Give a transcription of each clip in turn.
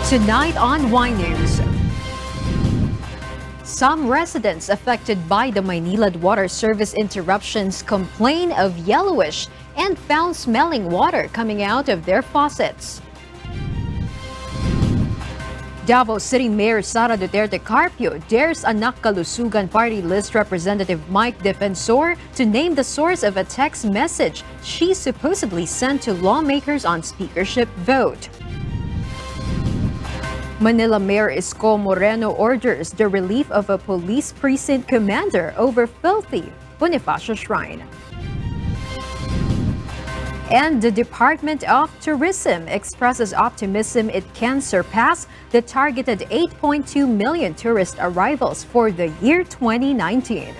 Tonight on Y News. Some residents affected by the Maynilad water service interruptions complain of yellowish and foul-smelling water coming out of their faucets. Davao City Mayor Sara dares Anak Kalusugan Party List Representative Mike Defensor to name the source of a text message she supposedly sent to lawmakers on speakership vote. Manila Mayor Isko Moreno orders the relief of a police precinct commander over filthy Bonifacio Shrine. And the Department of Tourism expresses optimism it can surpass the targeted 8.2 million tourist arrivals for the year 2019.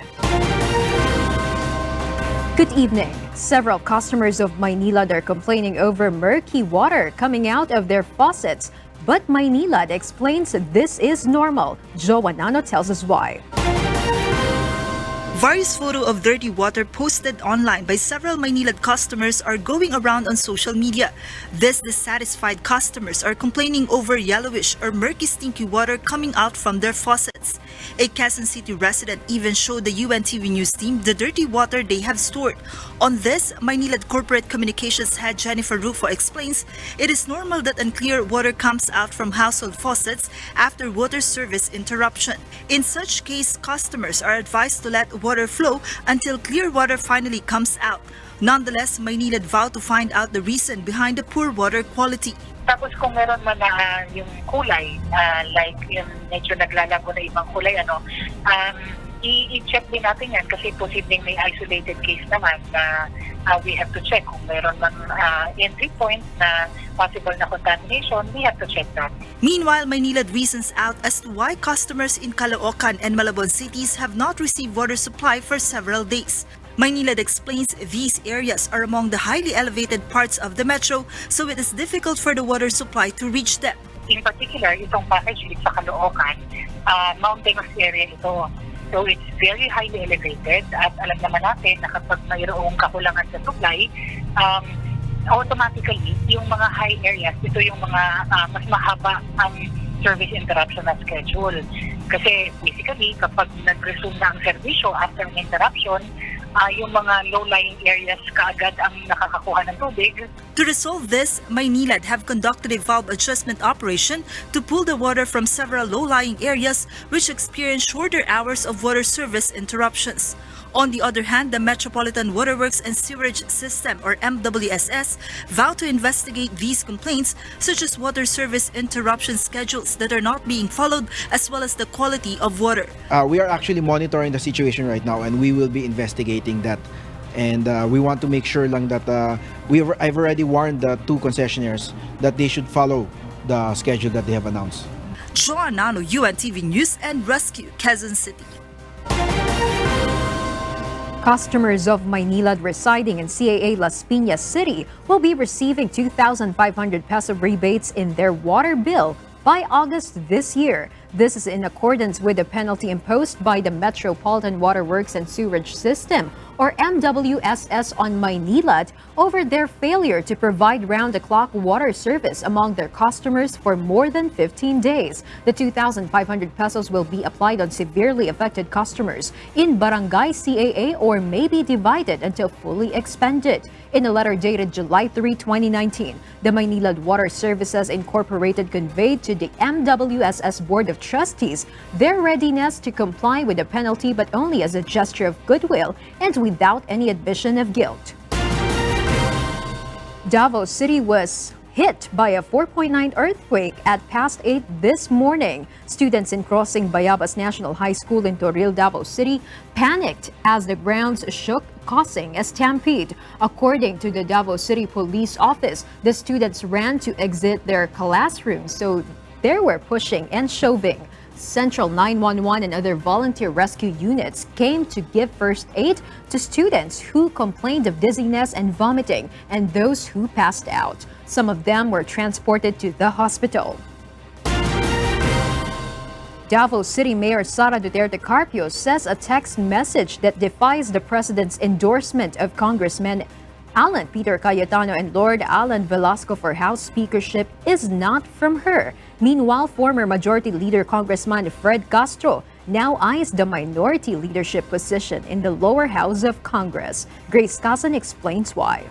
Good evening. Several customers of Maynilad are complaining over murky water coming out of their faucets. But Maynilad explains this is normal. Jowa Nano tells us why. Various photos of dirty water posted online by several Maynilad customers are going around on social media. These dissatisfied customers are complaining over yellowish or murky stinky water coming out from their faucets. A Quezon City resident even showed the UNTV news team the dirty water they have stored. On this, Maynilad Corporate Communications head Jennifer Rufo explains it is normal that unclear water comes out from household faucets after water service interruption. In such case, customers are advised to let water flow until clear water finally comes out. Nonetheless, Maynilad vowed to find out the reason behind the poor water quality. Tapos kung meron man na yung kulay, like yung medyo naglalago na ibang kulay, i-check din natin yan kasi posibleng may isolated case naman na we have to check. Kung meron man entry point na possible na contamination, we have to check that. Meanwhile, Maynilad reasons out as to why customers in Caloocan and Malabon cities have not received water supply for several days. Maynilad explains these areas are among the highly elevated parts of the metro, so it is difficult for the water supply to reach them. In particular, itong package sa Caloocan, mountainous area ito. So it's very highly elevated at alam naman natin na kapag mayroong kakulangan sa supply, automatically yung mga high areas, ito yung mga mas mahaba ang service interruption na schedule. Kasi basically kapag nag-resume na ang serbisyo after an interruption, yung mga low-lying areas kaagad ang nakakakuha ng tubig. To resolve this, Maynilad have conducted a valve adjustment operation to pull the water from several low-lying areas which experience shorter hours of water service interruptions. On the other hand, the Metropolitan Waterworks and Sewerage System, or MWSS, vowed to investigate these complaints, such as water service interruption schedules that are not being followed, as well as the quality of water. We are actually monitoring the situation right now, and we will be investigating that. And we want to make sure lang that I've already warned the two concessionaires that they should follow the schedule that they have announced. Joanano, UNTV News and Rescue, Quezon City. Customers of Maynilad residing in CAA Las Piñas City will be receiving 2,500 peso rebates in their water bill by August this year. This is in accordance with the penalty imposed by the Metropolitan Waterworks and Sewerage System, or MWSS, on Maynilad over their failure to provide round-the-clock water service among their customers for more than 15 days. The 2,500 pesos will be applied on severely affected customers in Barangay CAA or may be divided until fully expended. In a letter dated July 3, 2019, the Maynilad Water Services Incorporated conveyed to the MWSS Board of Trustees their readiness to comply with the penalty, but only as a gesture of goodwill and without any admission of guilt. Davao City was hit by a 4.9 earthquake at past 8 this morning. Students in crossing Bayabas National High School in Toril, Davao City panicked as the grounds shook, causing a stampede. According to the Davao City Police Office, the students ran to exit their classrooms, so they were pushing and shoving. Central 911 and other volunteer rescue units came to give first aid to students who complained of dizziness and vomiting and those who passed out. Some of them were transported to the hospital. Davao City Mayor Sara says a text message that defies the president's endorsement of Congressman Alan Peter Cayetano and Lord Alan Velasco for House Speakership is not from her. Meanwhile, former Majority Leader Congressman Fred Castro now eyes the minority leadership position in the lower house of Congress. Grace Casan explains why.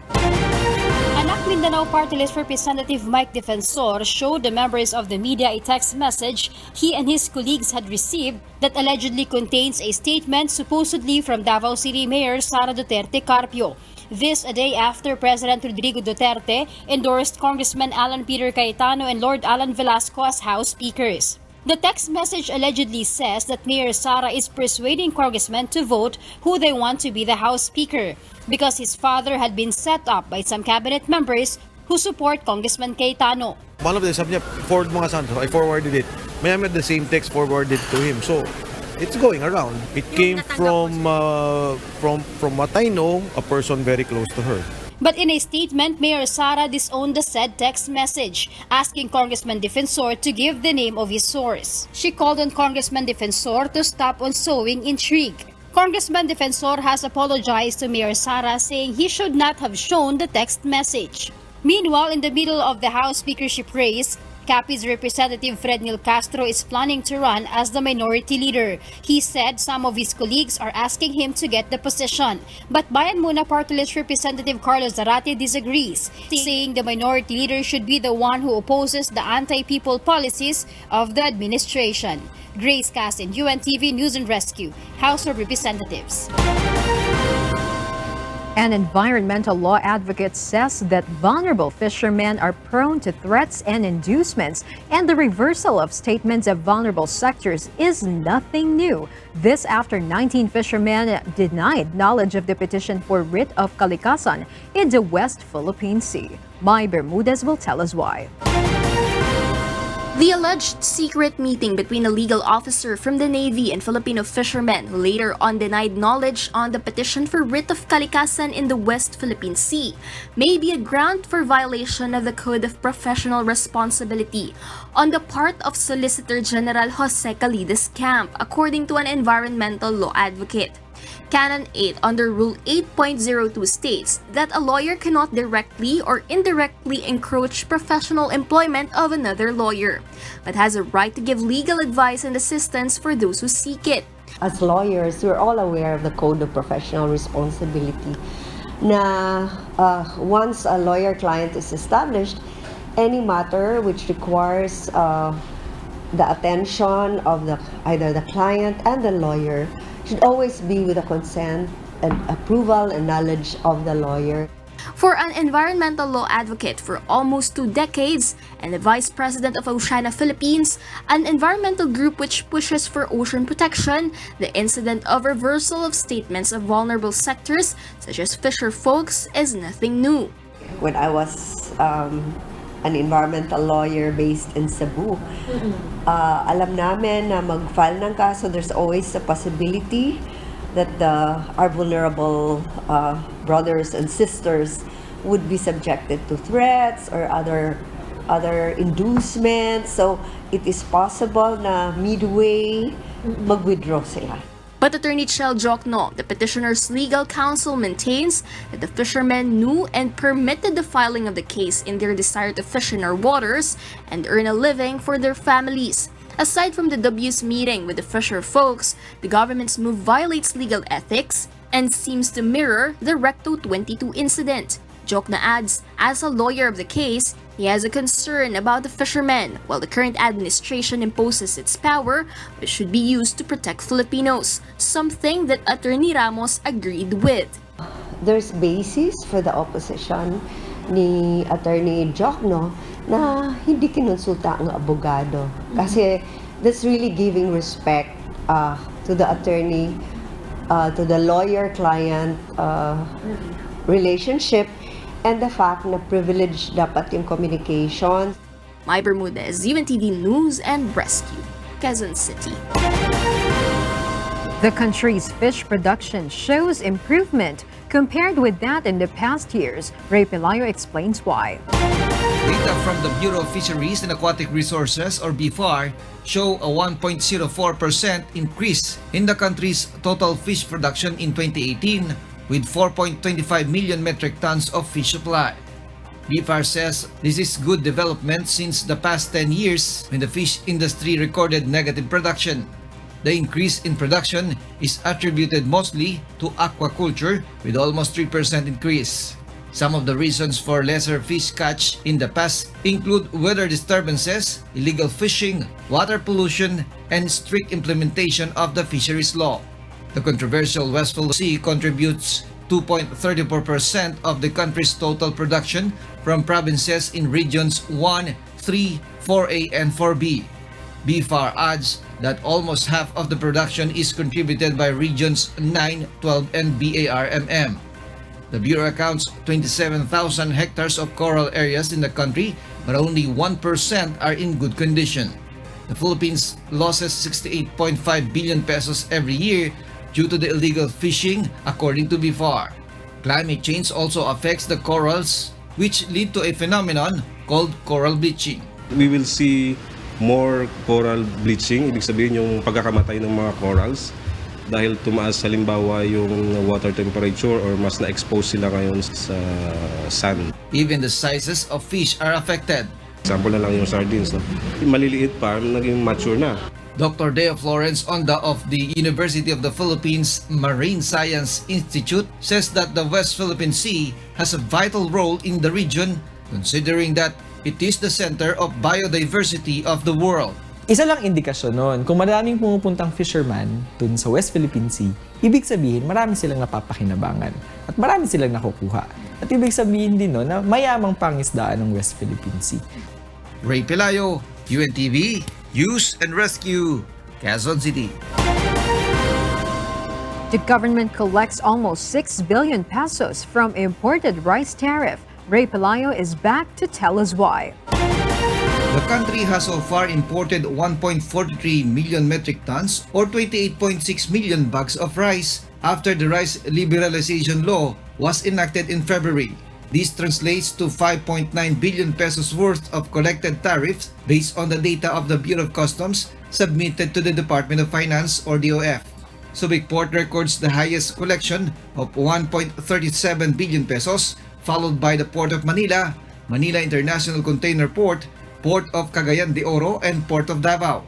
Anak Mindanao Party List Representative Mike Defensor showed the members of the media a text message he and his colleagues had received that allegedly contains a statement supposedly from Davao City Mayor Sara Duterte Carpio. This a day after President Rodrigo Duterte endorsed Congressman Alan Peter Cayetano and Lord Alan Velasco as House Speakers. The text message allegedly says that Mayor Sara is persuading congressmen to vote who they want to be the House Speaker because his father had been set up by some cabinet members who support Congressman Cayetano. One of them sabi niya, forward mo nga son. So I forwarded it. Maya the same text forwarded to him. So it's going around. It came from what I know, a person very close to her. But in a statement, Mayor Sara disowned the said text message, asking Congressman Defensor to give the name of his source. She called on Congressman Defensor to stop on sowing intrigue. Congressman Defensor has apologized to Mayor Sara, saying he should not have shown the text message. Meanwhile, in the middle of the House Speakership race, Capiz Representative Frednil Castro is planning to run as the minority leader. He said some of his colleagues are asking him to get the position. But Bayan Muna Party List Representative Carlos Zarate disagrees, saying the minority leader should be the one who opposes the anti-people policies of the administration. Grace Casin, UNTV News and Rescue, House of Representatives. An environmental law advocate says that vulnerable fishermen are prone to threats and inducements, and the reversal of statements of vulnerable sectors is nothing new. This after 19 fishermen denied knowledge of the petition for writ of kalikasan in the West Philippine Sea. Mai Bermudez will tell us why. The alleged secret meeting between a legal officer from the Navy and Filipino fishermen who later on denied knowledge on the petition for writ of kalikasan in the West Philippine Sea may be a ground for violation of the Code of Professional Responsibility on the part of Solicitor General Jose Calides Camp, according to an environmental law advocate. Canon 8 under Rule 8.02 states that a lawyer cannot directly or indirectly encroach professional employment of another lawyer, but has a right to give legal advice and assistance for those who seek it. As lawyers, we're all aware of the Code of Professional Responsibility na once a lawyer-client is established, any matter which requires the attention of either the client and the lawyer should always be with the consent and approval and knowledge of the lawyer. For an environmental law advocate for almost 2 decades and the vice president of Oceana Philippines, an environmental group which pushes for ocean protection, the incident of reversal of statements of vulnerable sectors such as fisher folks is nothing new. When I was an environmental lawyer based in Cebu, alam namin na mag-file ng kaso, there's always a possibility that our vulnerable brothers and sisters would be subjected to threats or other inducements. So it is possible na midway mag-withdraw sila. But Attorney Chel Jokno, the petitioner's legal counsel, maintains that the fishermen knew and permitted the filing of the case in their desire to fish in our waters and earn a living for their families. Aside from the W's meeting with the fisher folks, the government's move violates legal ethics and seems to mirror the Recto 22 incident. Jokno adds, as a lawyer of the case, he has a concern about the fishermen, while the current administration imposes its power, which should be used to protect Filipinos, something that Attorney Ramos agreed with. There's basis for the opposition ni Attorney Jokno na hindi kinonsulta ang abogado. Kasi that's really giving respect to the attorney, to the lawyer-client relationship, and the fact na privilege dapat yung communication. Mai Bermudez, UNTV News and Rescue, Quezon City. The country's fish production shows improvement compared with that in the past years. Ray Pelayo explains why. Data from the Bureau of Fisheries and Aquatic Resources or BFAR show a 1.04% increase in the country's total fish production in 2018 with 4.25 million metric tons of fish supply. BFAR says this is good development since the past 10 years when the fish industry recorded negative production. The increase in production is attributed mostly to aquaculture with almost 3% increase. Some of the reasons for lesser fish catch in the past include weather disturbances, illegal fishing, water pollution, and strict implementation of the fisheries law. The controversial West Philippine Sea contributes 2.34% of the country's total production from provinces in regions 1, 3, 4A, and 4B. BFAR adds that almost half of the production is contributed by regions 9, 12, and BARMM. The Bureau accounts 27,000 hectares of coral areas in the country, but only 1% are in good condition. The Philippines loses 68.5 billion pesos every year due to the illegal fishing, according to BFAR. Climate change also affects the corals, which lead to a phenomenon called coral bleaching. We will see more coral bleaching, ibig sabihin yung pagkakamatay ng mga corals dahil tumaas halimbawa yung water temperature or mas na-expose sila ngayon sa sun. Even the sizes of fish are affected. Example na lang yung sardines, no? Maliliit pa, naging mature na. Dr. Deo Florence Onda of the University of the Philippines Marine Science Institute says that the West Philippine Sea has a vital role in the region, considering that it is the center of biodiversity of the world. Isa lang indikasyon nun, kung maraming pumupuntang fisherman dun sa West Philippine Sea, ibig sabihin marami silang napapakinabangan at marami silang nakukuha. At ibig sabihin din nun na mayamang pangisdaan ng West Philippine Sea. Ray Pelayo, UNTV, Use and Rescue, Quezon City. The government collects almost 6 billion pesos from imported rice tariff. Ray Pelayo is back to tell us why. The country has so far imported 1.43 million metric tons or 28.6 million bags of rice after the rice liberalization law was enacted in February. This translates to 5.9 billion pesos worth of collected tariffs based on the data of the Bureau of Customs submitted to the Department of Finance or DOF. Subic Port records the highest collection of 1.37 billion pesos, followed by the Port of Manila, Manila International Container Port, Port of Cagayan de Oro, and Port of Davao.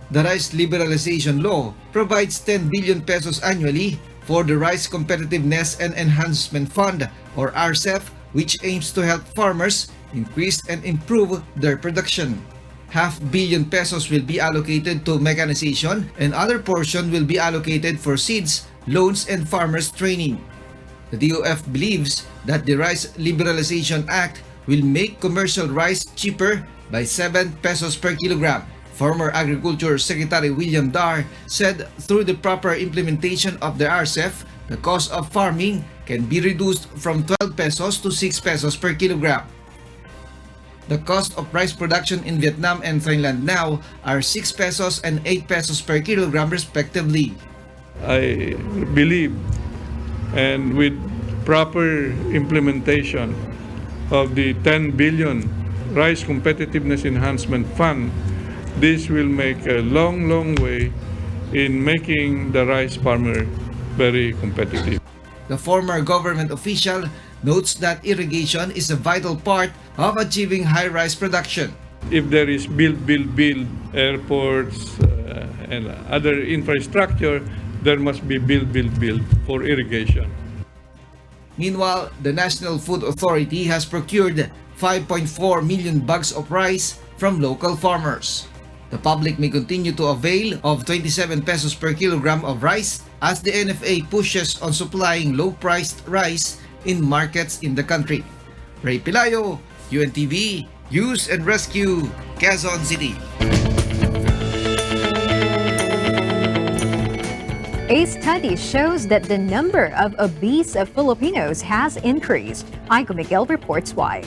The Rice Liberalization Law provides 10 billion pesos annually for the Rice Competitiveness and Enhancement Fund or RCEF, which aims to help farmers increase and improve their production. $500 million pesos will be allocated to mechanization and other portion will be allocated for seeds, loans, and farmers training. The DOF believes that the Rice Liberalization Act will make commercial rice cheaper by 7 pesos per kilogram. Former Agriculture Secretary William Dar said through the proper implementation of the RCEF, the cost of farming can be reduced from 12 pesos to 6 pesos per kilogram. The cost of rice production in Vietnam and Thailand now are 6 pesos and 8 pesos per kilogram respectively. I believe, and with proper implementation of the 10 billion Rice Competitiveness Enhancement Fund, this will make a long way in making the rice farmer very competitive. The former government official notes that irrigation is a vital part of achieving high rice production. If there is build, airports and other infrastructure, there must be build for irrigation. Meanwhile, the National Food Authority has procured 5.4 million bags of rice from local farmers. The public may continue to avail of 27 pesos per kilogram of rice as the NFA pushes on supplying low-priced rice in markets in the country. Ray Pelayo, UNTV, Use and Rescue, Quezon City. A study shows that the number of obese Filipinos has increased. Aiko Miguel reports why.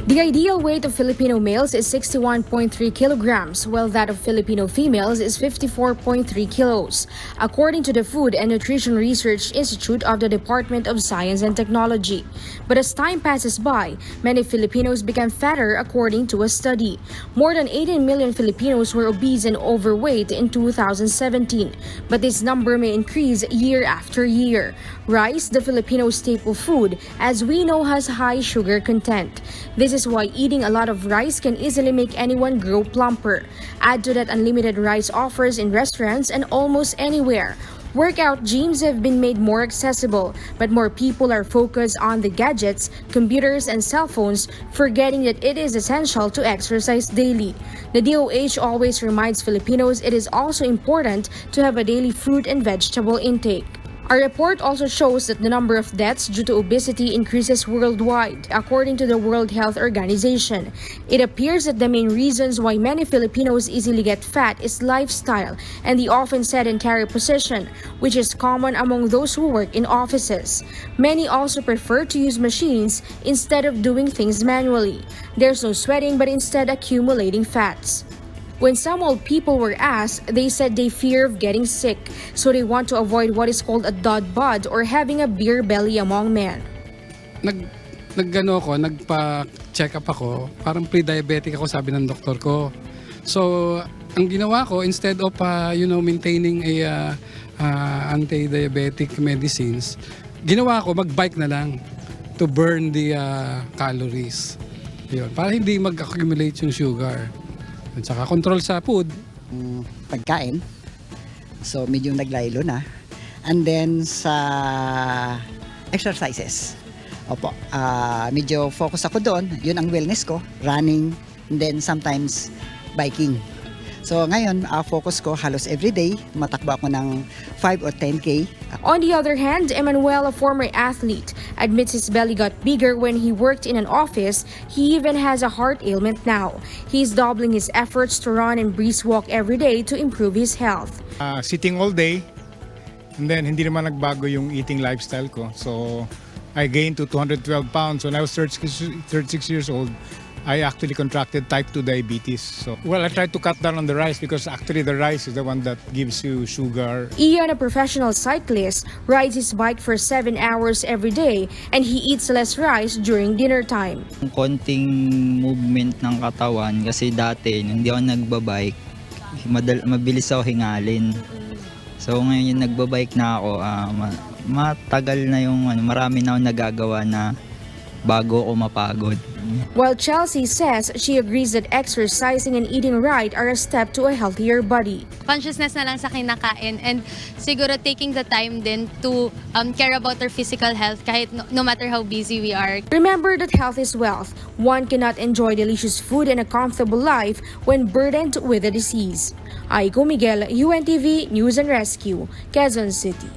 The ideal weight of Filipino males is 61.3 kilograms, while that of Filipino females is 54.3 kilos, according to the Food and Nutrition Research Institute of the Department of Science and Technology. But as time passes by, many Filipinos become fatter according to a study. More than 18 million Filipinos were obese and overweight in 2017, but this number may increase year after year. Rice, the Filipino staple food, as we know, has high sugar content. This is why eating a lot of rice can easily make anyone grow plumper. Add to that unlimited rice offers in restaurants and almost anywhere. Workout gyms have been made more accessible, but more people are focused on the gadgets, computers, and cell phones, forgetting that it is essential to exercise daily. The DOH always reminds Filipinos it is also important to have a daily fruit and vegetable intake. Our report also shows that the number of deaths due to obesity increases worldwide, according to the World Health Organization. It appears that the main reasons why many Filipinos easily get fat is lifestyle and the often sedentary position, which is common among those who work in offices. Many also prefer to use machines instead of doing things manually. There's no sweating but instead accumulating fats. When some old people were asked, they said they fear of getting sick, so they want to avoid what is called a dud bod or having a beer belly among men. Nagpa-check up ako, parang pre-diabetic ako, sabi ng doktor ko. So, ang ginawa ko, instead of maintaining anti-diabetic medicines, ginawa ko mag-bike na lang to burn the calories. Yun, para hindi mag-accumulate yung sugar. At saka control sa food. Pagkain. So medyo naglaylo na. And then sa exercises. Opo. Medyo focus ako doon. Yun ang wellness ko. Running. And then sometimes biking. So ngayon, focus ko halos everyday. Matakbo ako ng 5 or 10K. On the other hand, Emmanuel, a former athlete, admits his belly got bigger when he worked in an office. He even has a heart ailment now. He's doubling his efforts to run and brisk walk every day to improve his health. Sitting all day, and then hindi naman nagbago yung eating lifestyle ko. So I gained to 212 pounds. When I was 36 years old, I actually contracted type 2 diabetes. So, I tried to cut down on the rice because actually the rice is the one that gives you sugar. Ian, a professional cyclist, rides his bike for 7 hours every day and he eats less rice during dinner time. Konting movement ng katawan kasi dati hindi ako nagbabike, mabilis ako hingalin. So ngayon yung nagbabike na ako, matagal na yung marami na ako nagagawa na bago ako mapagod. While Chelsea says she agrees that exercising and eating right are a step to a healthier body. Consciousness na lang sa kinakain and siguro taking the time din to care about our physical health kahit no matter how busy we are. Remember that health is wealth. One cannot enjoy delicious food and a comfortable life when burdened with a disease. Aiko Miguel, UNTV News and Rescue, Quezon City.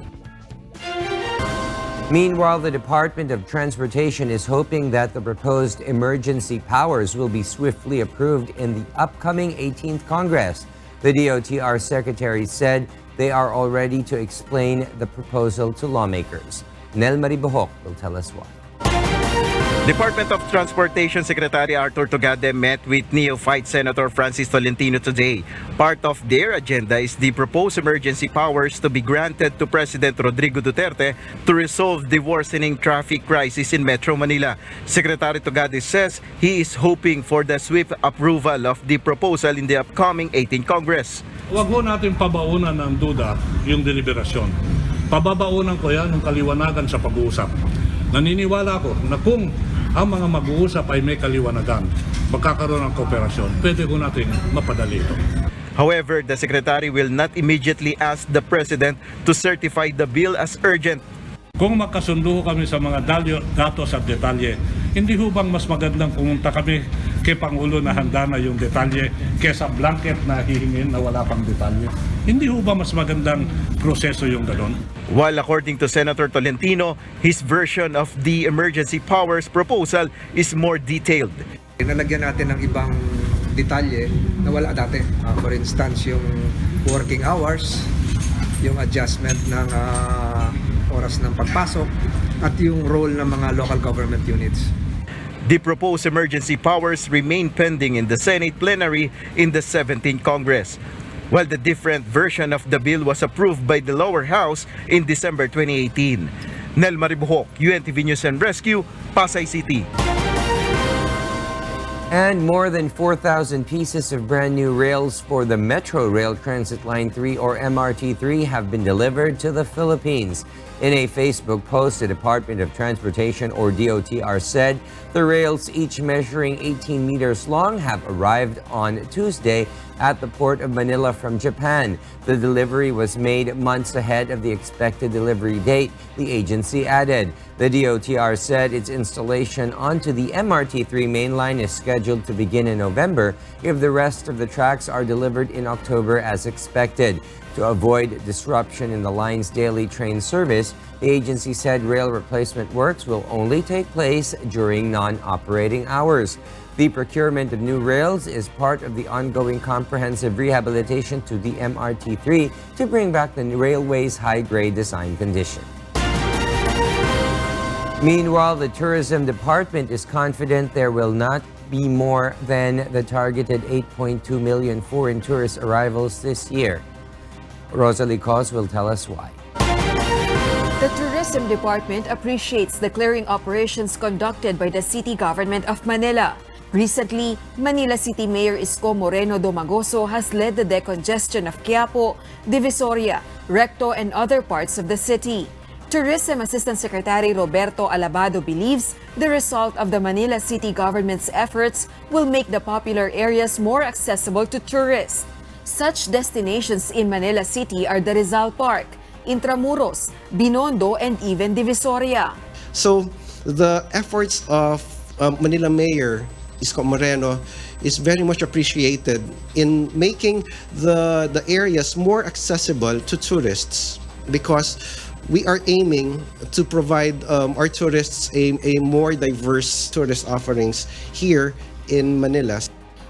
Meanwhile, the Department of Transportation is hoping that the proposed emergency powers will be swiftly approved in the upcoming 18th Congress. The DOTR Secretary said they are all ready to explain the proposal to lawmakers. Nel Maribohok will tell us why. Department of Transportation Secretary Arthur Tugade met with neophyte Senator Francis Tolentino today. Part of their agenda is the proposed emergency powers to be granted to President Rodrigo Duterte to resolve the worsening traffic crisis in Metro Manila. Secretary Tugade says he is hoping for the swift approval of the proposal in the upcoming 18th Congress. Huwag ho natin pabaunan ng duda yung deliberasyon. Pababaunan ko yan ng kaliwanagan sa pag-uusap. Naniniwala ko na kung ang mga mag-uusap ay may kaliwanagan, magkakaroon ng kooperasyon, pwede ko natin mapadali ito. However, the Secretary will not immediately ask the President to certify the bill as urgent. Kung magkasundo kami sa mga datos at detalye, hindi ho bang mas magandang pumunta kami kay Pangulo na handa na yung detalye kesa blanket na hihingin na wala pang detalye? Hindi ho ba mas magandang proseso yung ganon? While according to Senator Tolentino, his version of the emergency powers proposal is more detailed. Nalagyan natin ng ibang detalye na wala dati. For instance, yung working hours, yung adjustment ng oras ng pagpasok, at yung role ng mga local government units. The proposed emergency powers remain pending in the Senate plenary in the 17th Congress, while the different version of the bill was approved by the lower house in December 2018. Nel Maribuhok, UNTV News and Rescue, Pasay City. And more than 4,000 pieces of brand new rails for the Metro Rail Transit Line 3 or MRT3 have been delivered to the Philippines. In a Facebook post, the Department of Transportation or DOTR said the rails, each measuring 18 meters long, have arrived on Tuesday at the port of Manila from Japan. The delivery was made months ahead of the expected delivery date, the agency added. The DOTR said its installation onto the MRT3 main line is scheduled to begin in November if the rest of the tracks are delivered in October as expected. To avoid disruption in the line's daily train service, the agency said rail replacement works will only take place during non-operating hours. The procurement of new rails is part of the ongoing comprehensive rehabilitation to the MRT3 to bring back the railway's high-grade design condition. Meanwhile, the Tourism Department is confident there will not be more than the targeted 8.2 million foreign tourist arrivals this year. Rosalie Cos will tell us why. The Tourism Department appreciates the clearing operations conducted by the city government of Manila. Recently, Manila City Mayor Isko Moreno Domagoso has led the decongestion of Quiapo, Divisoria, Recto, and other parts of the city. Tourism Assistant Secretary Roberto Alabado believes the result of the Manila City government's efforts will make the popular areas more accessible to tourists. Such destinations in Manila City are the Rizal Park, Intramuros, Binondo, and even Divisoria. So the efforts of Manila Mayor Isko Moreno is very much appreciated in making the areas more accessible to tourists, because we are aiming to provide our tourists a more diverse tourist offerings here in Manila.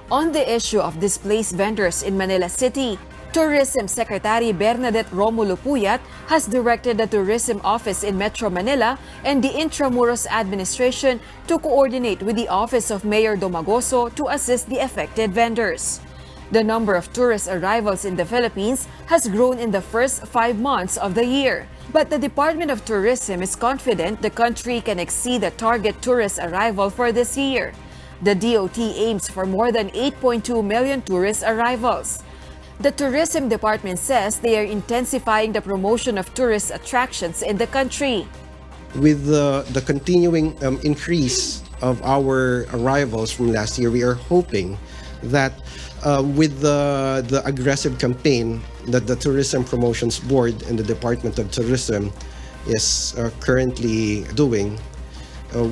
On the issue of displaced vendors in Manila City, Tourism Secretary Bernadette Romulo Puyat has directed the Tourism Office in Metro Manila and the Intramuros Administration to coordinate with the Office of Mayor Domagoso to assist the affected vendors. The number of tourist arrivals in the Philippines has grown in the first 5 months of the year, but the Department of Tourism is confident the country can exceed the target tourist arrival for this year. The DOT aims for more than 8.2 million tourist arrivals. The Tourism Department says they are intensifying the promotion of tourist attractions in the country. With the continuing increase of our arrivals from last year, we are hoping that with the aggressive campaign that the Tourism Promotions Board and the Department of Tourism is currently doing,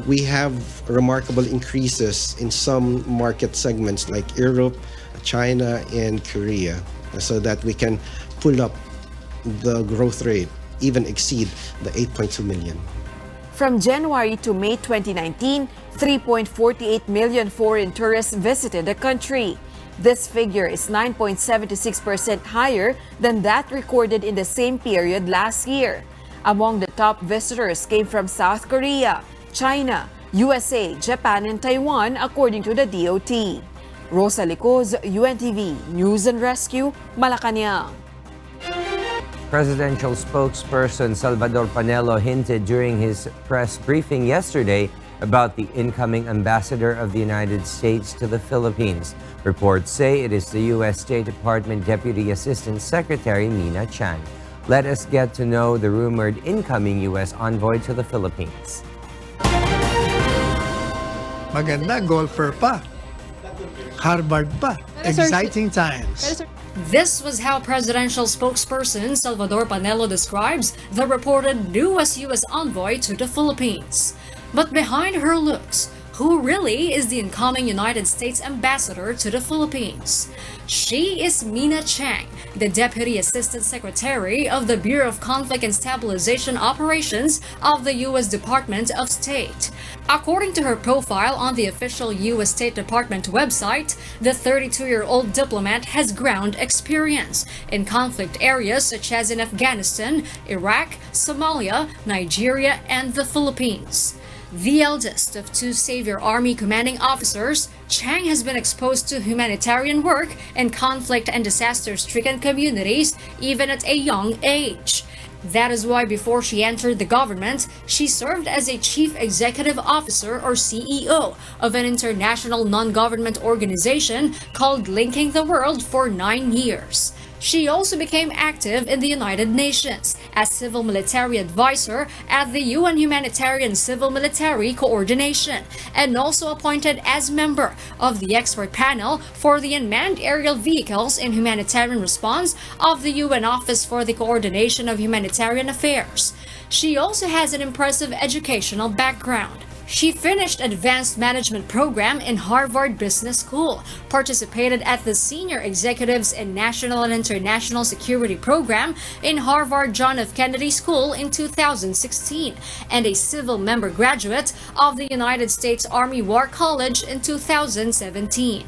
we have remarkable increases in some market segments like Europe, China, and Korea, so that we can pull up the growth rate, even exceed the 8.2 million. From January to May 2019, 3.48 million foreign tourists visited the country. This figure is 9.76% higher than that recorded in the same period last year. Among the top visitors came from South Korea, China, USA, Japan, and Taiwan, according to the DOT. Rosa Licos, UNTV News and Rescue, Malacanang. Presidential spokesperson Salvador Panelo hinted during his press briefing yesterday about the incoming ambassador of the United States to the Philippines. Reports say it is the U.S. State Department Deputy Assistant Secretary Nina Chan. Let us get to know the rumored incoming U.S. envoy to the Philippines. Maganda, golfer pa. Harvard pa. Exciting times. This was how presidential spokesperson Salvador Panelo describes the reported newest U.S. envoy to the Philippines. But behind her looks, who really is the incoming United States ambassador to the Philippines? She is Nina Chang, the Deputy Assistant Secretary of the Bureau of Conflict and Stabilization Operations of the U.S. Department of State. According to her profile on the official U.S. State Department website, the 32-year-old diplomat has ground experience in conflict areas such as in Afghanistan, Iraq, Somalia, Nigeria, and the Philippines. The eldest of two Savior Army commanding officers, Chang has been exposed to humanitarian work in conflict and disaster-stricken communities even at a young age. That is why before she entered the government, she served as a Chief Executive Officer or CEO of an international non-government organization called Linking the World for 9 years. She also became active in the United Nations as Civil Military Advisor at the UN Humanitarian Civil Military Coordination and also appointed as member of the expert panel for the Unmanned Aerial Vehicles in Humanitarian Response of the UN Office for the Coordination of Humanitarian Affairs. She also has an impressive educational background. She finished Advanced Management Program in Harvard Business School, participated at the Senior Executives in National and International Security Program in Harvard John F. Kennedy School in 2016, and a civil member graduate of the United States Army War College in 2017.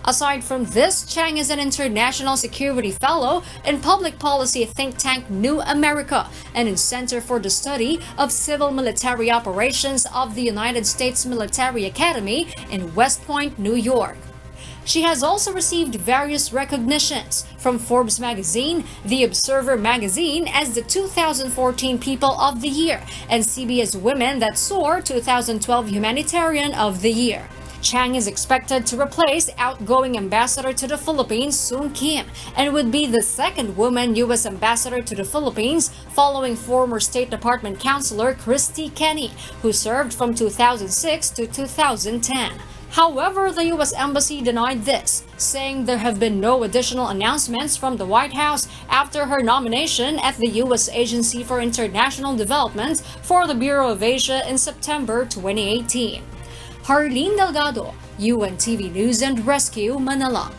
Aside from this, Chang is an International Security Fellow in Public Policy think tank New America and in Center for the Study of Civil Military Operations of the United States Military Academy in West Point, New York. She has also received various recognitions from Forbes magazine, The Observer magazine as the 2014 People of the Year, and CBS Women That Soar 2012 Humanitarian of the Year. Chang is expected to replace outgoing ambassador to the Philippines, Soon Kim, and would be the second woman U.S. ambassador to the Philippines following former State Department Counselor Christy Kenny, who served from 2006 to 2010. However, the U.S. Embassy denied this, saying there have been no additional announcements from the White House after her nomination at the U.S. Agency for International Development for the Bureau of Asia in September 2018. Harleen Delgado, UNTV News and Rescue, Manila.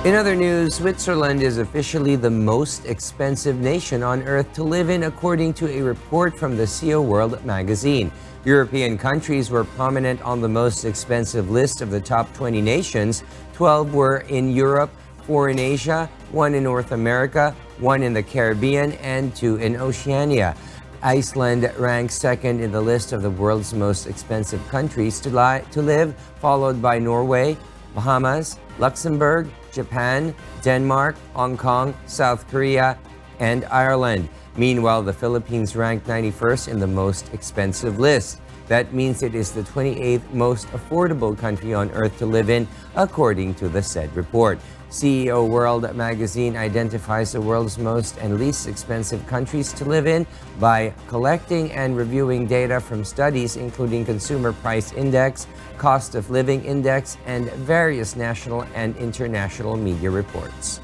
In other news, Switzerland is officially the most expensive nation on earth to live in, according to a report from the CEO World magazine. European countries were prominent on the most expensive list of the top 20 nations. 12 were in Europe, 4 in Asia, 1 in North America, 1 in the Caribbean, and 2 in Oceania. Iceland ranks second in the list of the world's most expensive countries to live, followed by Norway, Bahamas, Luxembourg, Japan, Denmark, Hong Kong, South Korea, and Ireland. Meanwhile, the Philippines ranked 91st in the most expensive list. That means it is the 28th most affordable country on earth to live in, according to the said report. CEO World magazine identifies the world's most and least expensive countries to live in by collecting and reviewing data from studies including Consumer Price Index, Cost of Living Index, and various national and international media reports.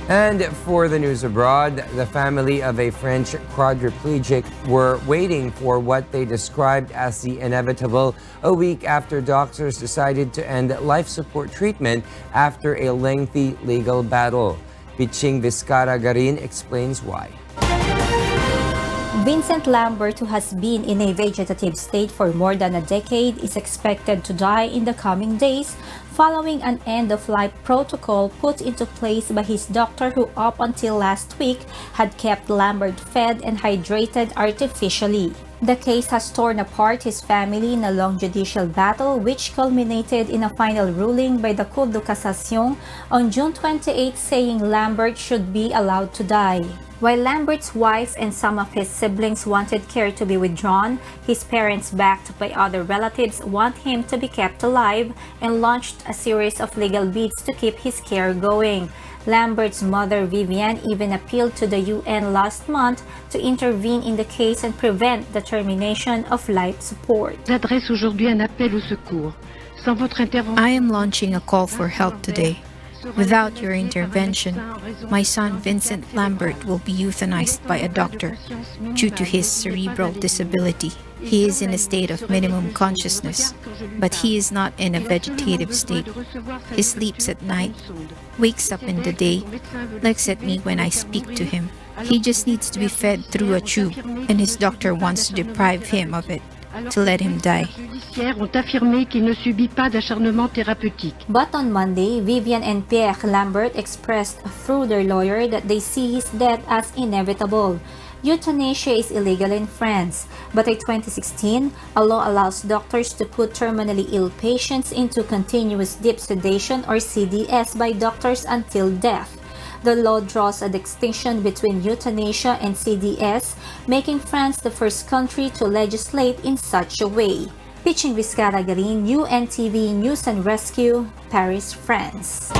And for the news abroad, the family of a French quadriplegic were waiting for what they described as the inevitable a week after doctors decided to end life support treatment after a lengthy legal battle. Piching Vizcara Garin explains why. Vincent Lambert, who has been in a vegetative state for more than a decade, is expected to die in the coming days following an end-of-life protocol put into place by his doctor, who up until last week had kept Lambert fed and hydrated artificially. The case has torn apart his family in a long judicial battle, which culminated in a final ruling by the Cour de Cassation on June 28, saying Lambert should be allowed to die. While Lambert's wife and some of his siblings wanted care to be withdrawn, his parents, backed by other relatives, want him to be kept alive and launched a series of legal bids to keep his care going. Lambert's mother, Vivienne, even appealed to the UN last month to intervene in the case and prevent the termination of life support. I am launching a call for help today. Without your intervention, my son Vincent Lambert will be euthanized by a doctor due to his cerebral disability. He is in a state of minimum consciousness, but he is not in a vegetative state. He sleeps at night, wakes up in the day, looks at me when I speak to him. He just needs to be fed through a tube, and his doctor wants to deprive him of it. to let him die. But on Monday, Vivian and Pierre Lambert expressed through their lawyer that they see his death as inevitable. Euthanasia is illegal in France, but in 2016, a law allows doctors to put terminally ill patients into continuous deep sedation or CDS by doctors until death. The law draws a distinction between euthanasia and CDS, making France the first country to legislate in such a way. Pitching Vizcara Garin, UNTV News and Rescue, Paris, France.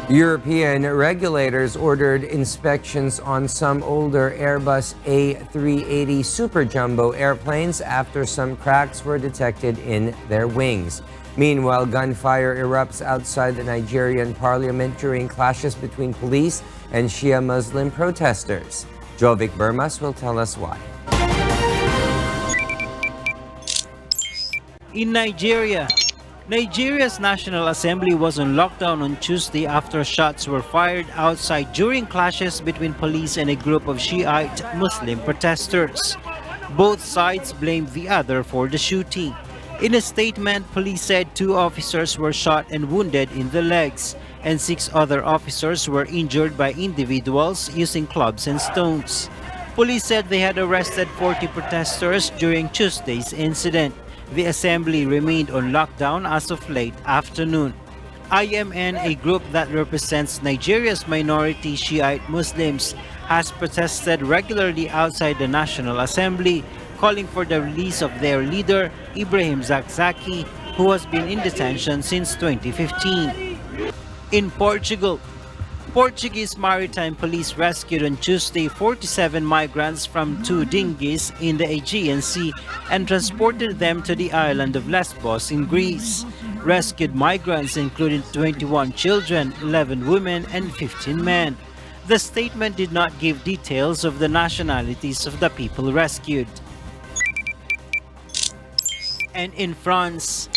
European regulators ordered inspections on some older Airbus A380 Super Jumbo airplanes after some cracks were detected in their wings. Meanwhile, gunfire erupts outside the Nigerian parliament during clashes between police and Shia Muslim protesters. Jovic Burmas will tell us why. In Nigeria, Nigeria's National Assembly was on lockdown on Tuesday after shots were fired outside during clashes between police and a group of Shiite Muslim protesters. Both sides blamed the other for the shooting. In a statement, police said 2 officers were shot and wounded in the legs, and 6 other officers were injured by individuals using clubs and stones. Police said they had arrested 40 protesters during Tuesday's incident. The assembly remained on lockdown as of late afternoon. IMN, a group that represents Nigeria's minority Shiite Muslims, has protested regularly outside the National Assembly, calling for the release of their leader, Ibrahim Zakzaki, who has been in detention since 2015. In Portugal, Portuguese maritime police rescued on Tuesday 47 migrants from 2 dinghies in the Aegean Sea and transported them to the island of Lesbos in Greece. Rescued migrants included 21 children, 11 women, and 15 men. The statement did not give details of the nationalities of the people rescued. And in France,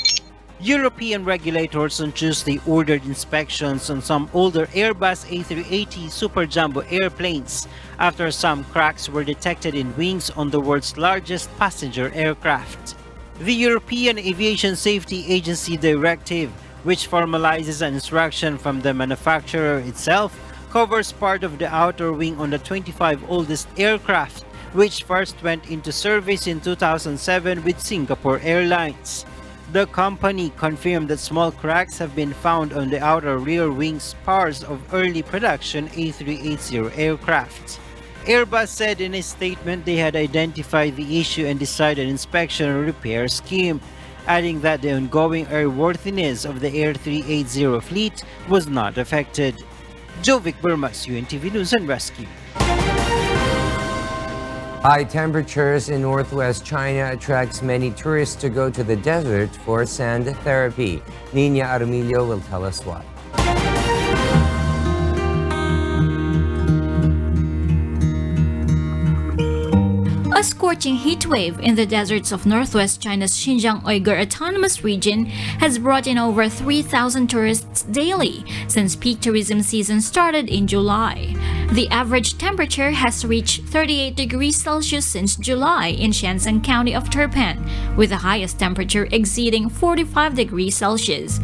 European regulators on Tuesday ordered inspections on some older Airbus A380 Super Jumbo airplanes after some cracks were detected in wings on the world's largest passenger aircraft. The European Aviation Safety Agency directive, which formalizes an instruction from the manufacturer itself, covers part of the outer wing on the 25 oldest aircraft, which first went into service in 2007 with Singapore Airlines. The company confirmed that small cracks have been found on the outer rear wing spars of early production A380 aircraft. Airbus said in a statement they had identified the issue and decided an inspection and repair scheme, adding that the ongoing airworthiness of the Air 380 fleet was not affected. Jovic Burmas, UNTV News and Rescue. High temperatures in northwest China attracts many tourists to go to the desert for sand therapy. Nina Armilio will tell us why. A scorching heat wave in the deserts of northwest China's Xinjiang Uyghur Autonomous Region has brought in over 3,000 tourists daily since peak tourism season started in July. The average temperature has reached 38 degrees Celsius since July in Shenzhen County of Turpan, with the highest temperature exceeding 45 degrees Celsius.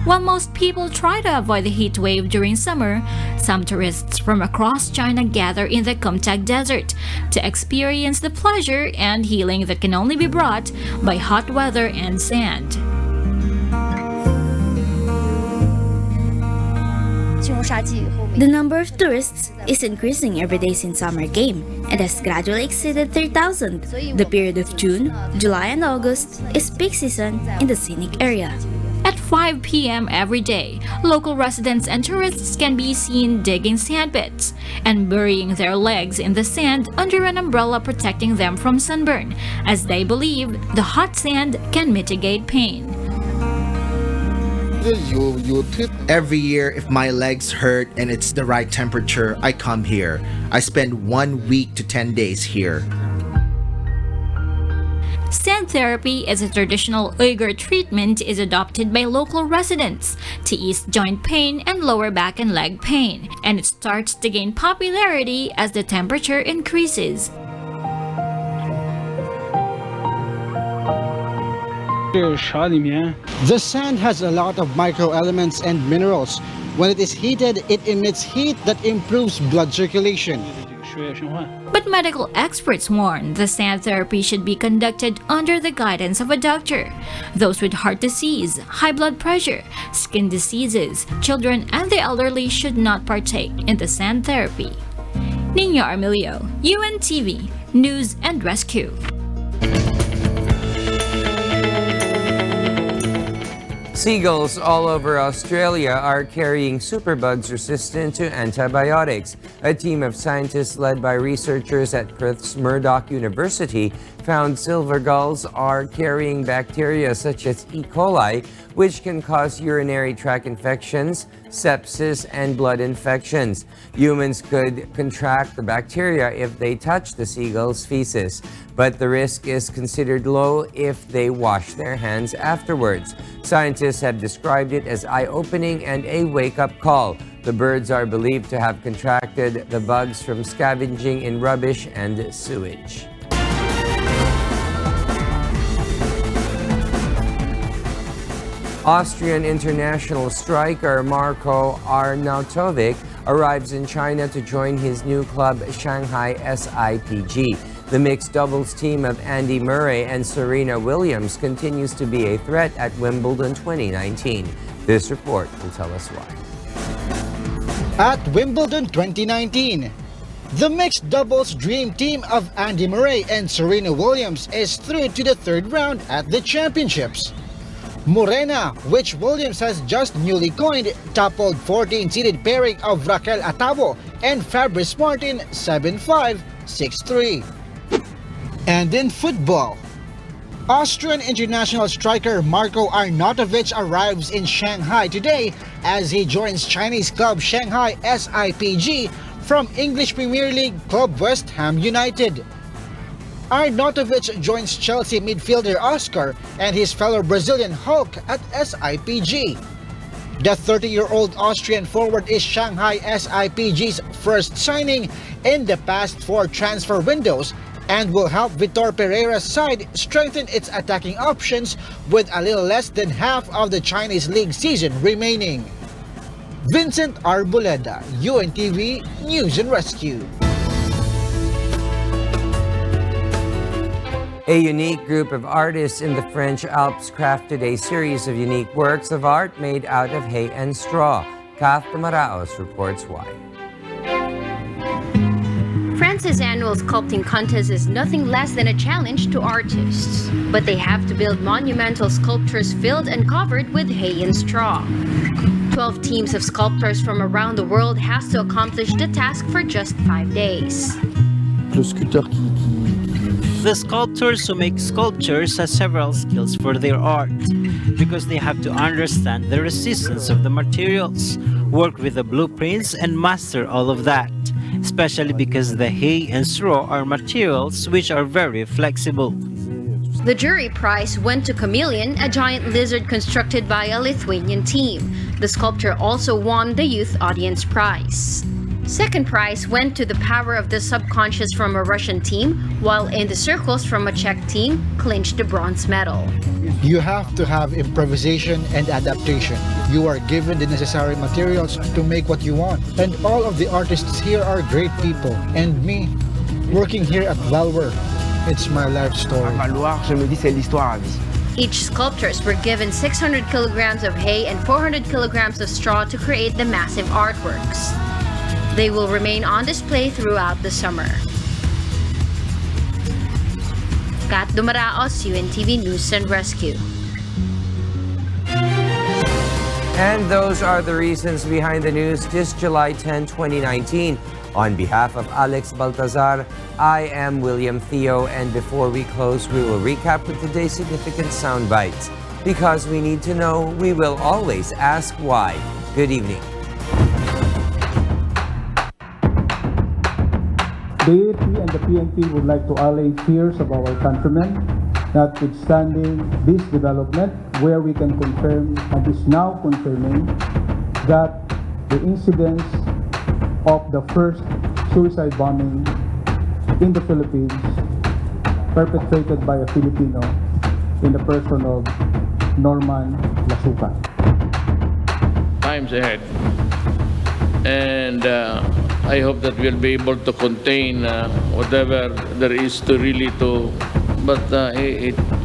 While most people try to avoid the heat wave during summer, some tourists from across China gather in the Kumtag Desert to experience the pleasure and healing that can only be brought by hot weather and sand. The number of tourists is increasing every day since summer came and has gradually exceeded 3,000. The period of June, July, and August is peak season in the scenic area. At 5 p.m. every day, local residents and tourists can be seen digging sand pits and burying their legs in the sand under an umbrella protecting them from sunburn, as they believe the hot sand can mitigate pain. Every year, if my legs hurt and it's the right temperature, I come here. I spend 1 week to 10 days here. Sand therapy as a traditional Uyghur treatment is adopted by local residents to ease joint pain and lower back and leg pain, and it starts to gain popularity as the temperature increases. The sand has a lot of microelements and minerals. When it is heated, it emits heat that improves blood circulation. But medical experts warn the sand therapy should be conducted under the guidance of a doctor. Those with heart disease, high blood pressure, skin diseases, children, and the elderly should not partake in the sand therapy. Nina Armilio, UNTV, News and Rescue. Seagulls all over Australia are carrying superbugs resistant to antibiotics. A team of scientists led by researchers at Perth's Murdoch University found silver gulls are carrying bacteria such as E. coli, which can cause urinary tract infections, sepsis, and blood infections. Humans could contract the bacteria if they touch the seagull's feces, but the risk is considered low if they wash their hands afterwards. Scientists have described it as eye-opening and a wake-up call. The birds are believed to have contracted the bugs from scavenging in rubbish and sewage. Austrian international striker Marko Arnautovic arrives in China to join his new club Shanghai SIPG. The mixed doubles team of Andy Murray and Serena Williams continues to be a threat at Wimbledon 2019. This report will tell us why. At Wimbledon 2019, the mixed doubles dream team of Andy Murray and Serena Williams is through to the third round at the championships. Morena, which Williams has just newly coined, toppled 14-seeded pairing of Raquel Atabo and Fabrice Martin 7-5, 6-3. And in football, Austrian international striker Marko Arnautovic arrives in Shanghai today as he joins Chinese club Shanghai SIPG from English Premier League club West Ham United. Arnautovic joins Chelsea midfielder Oscar and his fellow Brazilian Hulk at SIPG. The 30-year-old Austrian forward is Shanghai SIPG's first signing in the past 4 transfer windows and will help Vitor Pereira's side strengthen its attacking options with a little less than half of the Chinese league season remaining. Vincent Arboleda, UNTV News and Rescue. A unique group of artists in the French Alps crafted a series of unique works of art made out of hay and straw. Kath Maraos reports why. France's annual sculpting contest is nothing less than a challenge to artists. But they have to build monumental sculptures filled and covered with hay and straw. 12 teams of sculptors from around the world has to accomplish the task for just 5 days. The sculptors who make sculptures have several skills for their art because they have to understand the resistance of the materials, work with the blueprints, and master all of that, especially because the hay and straw are materials which are very flexible. The jury prize went to Chameleon, a giant lizard constructed by a Lithuanian team. The sculpture also won the Youth Audience Prize. Second prize went to the Power of the Subconscious from a Russian team, while In the Circles from a Czech team clinched the bronze medal. You have to have improvisation and adaptation. You are given the necessary materials to make what you want. And all of the artists here are great people. And me, working here at Valwer, it's my life story. Each sculptors were given 600 kilograms of hay and 400 kilograms of straw to create the massive artworks. They will remain on display throughout the summer. Kat Dumaraos, UNTV News and Rescue. And those are the reasons behind the news this July 10, 2019. On behalf of Alex Baltazar, I am William Theo, and before we close, we will recap with today's significant sound bites. Because we need to know, we will always ask why. Good evening. The AFP and the PNP would like to allay fears of our countrymen, notwithstanding this development, where we can confirm and is now confirming that the incidents of the first suicide bombing in the Philippines perpetrated by a Filipino in the person of Norman Lasuca. Times ahead. And I hope that we'll be able to contain whatever there is to really to. But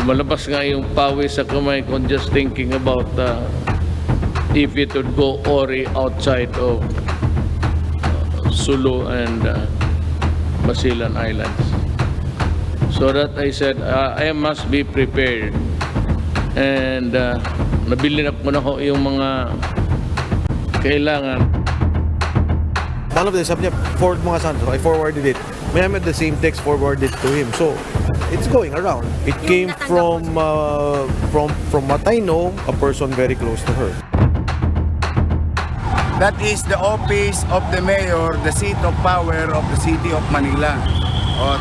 malabas nga yung pawis sa kamay ko just thinking about if it would go ori outside of Sulu and Basilan Islands. So that I said, I must be prepared. And nabili na ko na ho yung mga kailangan. One of the sabi niya, forward mga Sandro, I forwarded it. May I made the same text forwarded to him. So, it's going around. It came from what I know, a person very close to her. That is the office of the mayor, the seat of power of the city of Manila.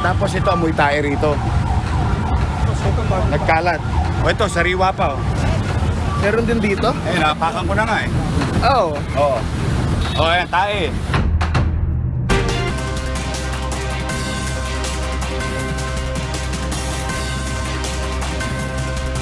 Tapos ito, amoy tae rito. Nagkalat. Ito, sariwa pa. Meron din dito? Napakan ko na nga eh. Oo. Ayan, tae.